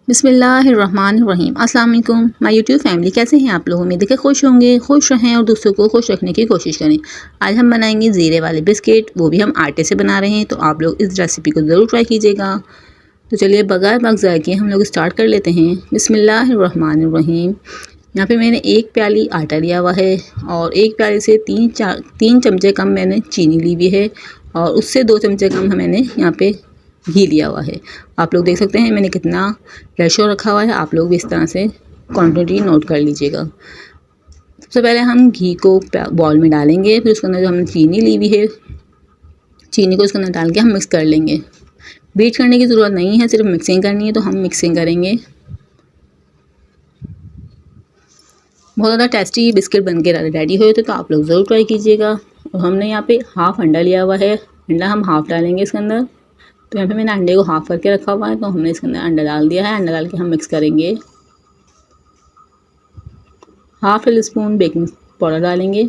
बिस्मिल्लाहिर्रहमानिर्रहीम। अस्सलाम वालेकुम माय यूट्यूब फैमिली, कैसे हैं आप लोग? उम्मीद है कि खुश होंगे, खुश रहें और दूसरों को खुश रखने की कोशिश करें। आज हम बनाएंगे ज़ीरे वाले बिस्किट, वो भी हम आटे से बना रहे हैं। तो आप लोग इस रेसिपी को ज़रूर ट्राई कीजिएगा। तो चलिए बगैर वक्त ज़ाया किए हम लोग स्टार्ट कर लेते हैं। बिस्मिल्लाहिर्रहमानिर्रहीम। यहाँ पे मैंने 1 प्याली आटा लिया हुआ है और 1 प्याली से 3 चमचे कम मैंने चीनी ली हुई है और उससे 2 चमचे कम मैंने यहाँ पे घी लिया हुआ है। आप लोग देख सकते हैं मैंने कितना रेशो रखा हुआ है। आप लोग भी इस तरह से क्वांटिटी नोट कर लीजिएगा। सबसे पहले हम घी को बॉल में डालेंगे, फिर उसके अंदर जो हमने चीनी ली हुई है, चीनी को इसके अंदर डाल के हम मिक्स कर लेंगे। बीट करने की ज़रूरत नहीं है, सिर्फ मिक्सिंग करनी है, तो हम मिक्सिंग करेंगे। बहुत ज़्यादा टेस्टी बिस्किट बन के रेडी हुए थे, तो आप लोग ज़रूर ट्राई कीजिएगा। और हमने यहाँ पे हाफ़ अंडा लिया हुआ है, अंडा हम हाफ़ डालेंगे इसके अंदर। तो यहाँ पे मैंने अंडे को हाफ़ करके रखा हुआ है, तो हमने इसके अंदर अंडा डाल दिया है। अंडा डाल के हम मिक्स करेंगे। Half tea spoon baking powder डालेंगे।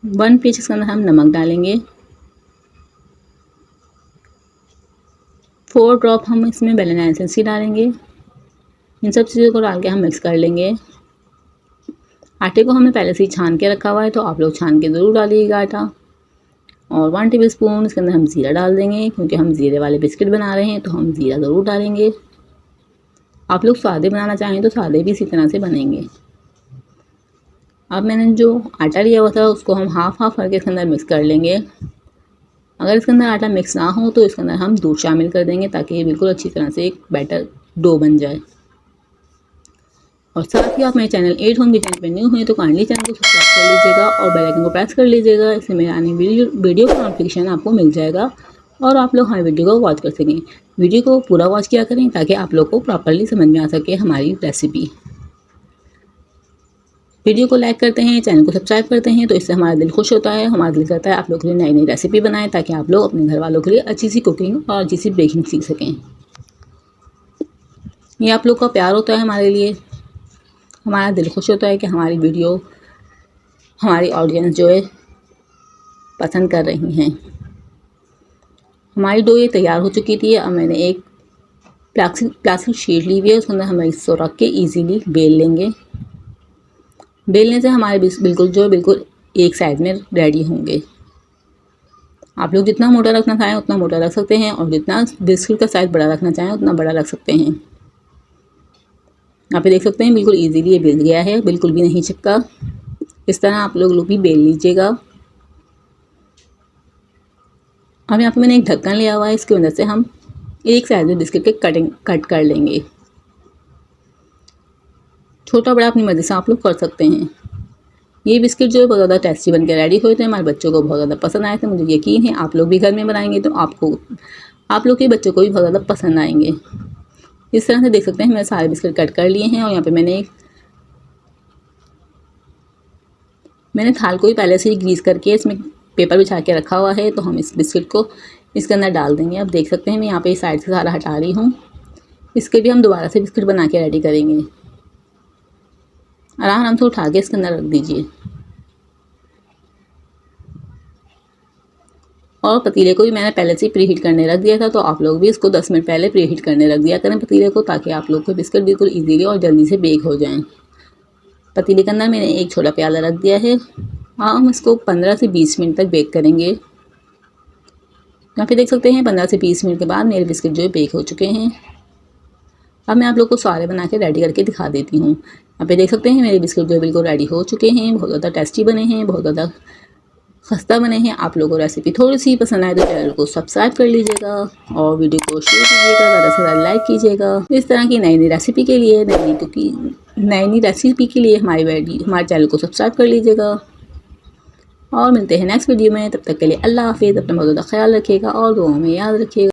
1 पिंच इसके अंदर हम नमक डालेंगे। 4 ड्रॉप हम इसमें वैनिला एसेंस डालेंगे। इन सब चीज़ों को डाल के हम मिक्स कर लेंगे। आटे को हमने पहले से ही छान के रखा हुआ है, तो आप लोग छान के ज़रूर डालिएगा आटा। और 1 टेबलस्पून इसके अंदर हम ज़ीरा डाल देंगे, क्योंकि हम ज़ीरे वाले बिस्किट बना रहे हैं, तो हम ज़ीरा ज़रूर डालेंगे। आप लोग सादे बनाना चाहें तो सादे भी इसी तरह से बनेंगे। अब मैंने जो आटा लिया हुआ था उसको हम हाफ़ करके इसके अंदर मिक्स कर लेंगे। अगर इसके अंदर आटा मिक्स ना हो तो इसके अंदर हम दूध शामिल कर देंगे, ताकि ये बिल्कुल अच्छी तरह से एक बैटर डो बन जाए। और साथ ही आप मेरे चैनल 8 होम किचन पे न्यू हुए तो काइंडली चैनल को सब्सक्राइब कर लीजिएगा और बेल आइकन को प्रेस कर लीजिएगा। इससे मेरे आने वीडियो का नोटिफिकेशन आपको मिल जाएगा और आप लोग हमारी वीडियो को वॉच कर सकें। वीडियो को पूरा वॉच किया करें, ताकि आप लोग को प्रॉपर्ली समझ में आ सके हमारी रेसिपी। वीडियो को लाइक करते हैं, चैनल को सब्सक्राइब करते हैं, तो इससे हमारा दिल खुश होता है। हमारा दिल करता है आप लोग के लिए नई नई रेसिपी बनाएं, ताकि आप लोग अपने घर वालों के लिए अच्छी सी कुकिंग और अच्छी सी बेकिंग सीख सकें। ये आप लोग का प्यार होता है हमारे लिए। हमारा दिल खुश होता है कि हमारी वीडियो हमारी ऑडियंस जो है पसंद कर रही हैं। हमारी डो ये तैयार हो चुकी थी। अब मैंने एक प्लास्टिक शीट ली हुई है, उसके अंदर हम इसको रख के ईजीली बेल लेंगे। बेलने से हमारे बिल्कुल एक साइड में रेडी होंगे। आप लोग जितना मोटा रखना चाहें उतना मोटा रख सकते हैं, और जितना बिस्किट का साइज़ बड़ा रखना चाहें उतना बड़ा रख सकते हैं। यहाँ पे देख सकते हैं बिल्कुल इजीली ये बेल गया है, बिल्कुल भी नहीं चिपका। इस तरह आप लोग भी बेल लीजिएगा। अब यहाँ पे मैंने एक ढक्कन लिया हुआ है, इसकी वजह से हम एक साइज में बिस्किट के कट कर लेंगे। छोटा बड़ा अपनी मर्ज़ी से आप लोग कर सकते हैं। ये बिस्किट जो है बहुत ज़्यादा टेस्टी बन के रेडी हुए थे, हमारे बच्चों को बहुत ज़्यादा पसंद आए थे। मुझे यकीन है आप लोग भी घर में बनाएंगे तो आप लोग के बच्चों को भी बहुत ज़्यादा पसंद आएंगे। इस तरह से देख सकते हैं मैंने सारे बिस्किट कट कर लिए हैं। और यहाँ पे मैंने थाल को ही पहले से ही ग्रीस करके इसमें पेपर बिछा के रखा हुआ है, तो हम इस बिस्किट को इसके अंदर डाल देंगे। अब देख सकते हैं मैं यहाँ पे साइड से सारा हटा रही हूँ। इसके भी हम दोबारा से बिस्किट बना के रेडी करेंगे। आराम से उठा के इसके अंदर रख दीजिए। और पतीले को भी मैंने पहले से ही प्री हीट करने रख दिया था, तो आप लोग भी इसको 10 मिनट पहले प्री हीट करने रख दिया करें पतीले को, ताकि आप लोग के बिस्किट बिल्कुल ईजीली और जल्दी से बेक हो जाएँ। पतीले के अंदर मैंने एक छोटा प्याला रख दिया है। हम इसको 15 से 20 मिनट तक बेक करेंगे। यहाँ पे देख सकते हैं 15 से 20 मिनट के बाद मेरे बिस्किट जो है बेक हो चुके हैं। अब मैं आप लोग को सारे बना के रेडी करके दिखा देती हूँ। यहाँ पे देख सकते हैं मेरे बिस्किट जो है बिल्कुल रेडी हो चुके हैं। बहुत ज़्यादा टेस्टी बने हैं, बहुत ज़्यादा खस्ता बने हैं। आप लोगों को रेसिपी थोड़ी सी पसंद आए तो चैनल को सब्सक्राइब कर लीजिएगा और वीडियो को शेयर कीजिएगा, ज़्यादा से ज़्यादा लाइक कीजिएगा। इस तरह की नई नई रेसिपी के लिए नई रेसिपी के लिए हमारे चैनल को सब्सक्राइब कर लीजिएगा। और मिलते हैं नेक्स्ट वीडियो में। तब तक के लिए अल्लाह हाफिज़। अपना बहुत ज़्यादा ख्याल रखिएगा और दुआओं में याद रखिएगा।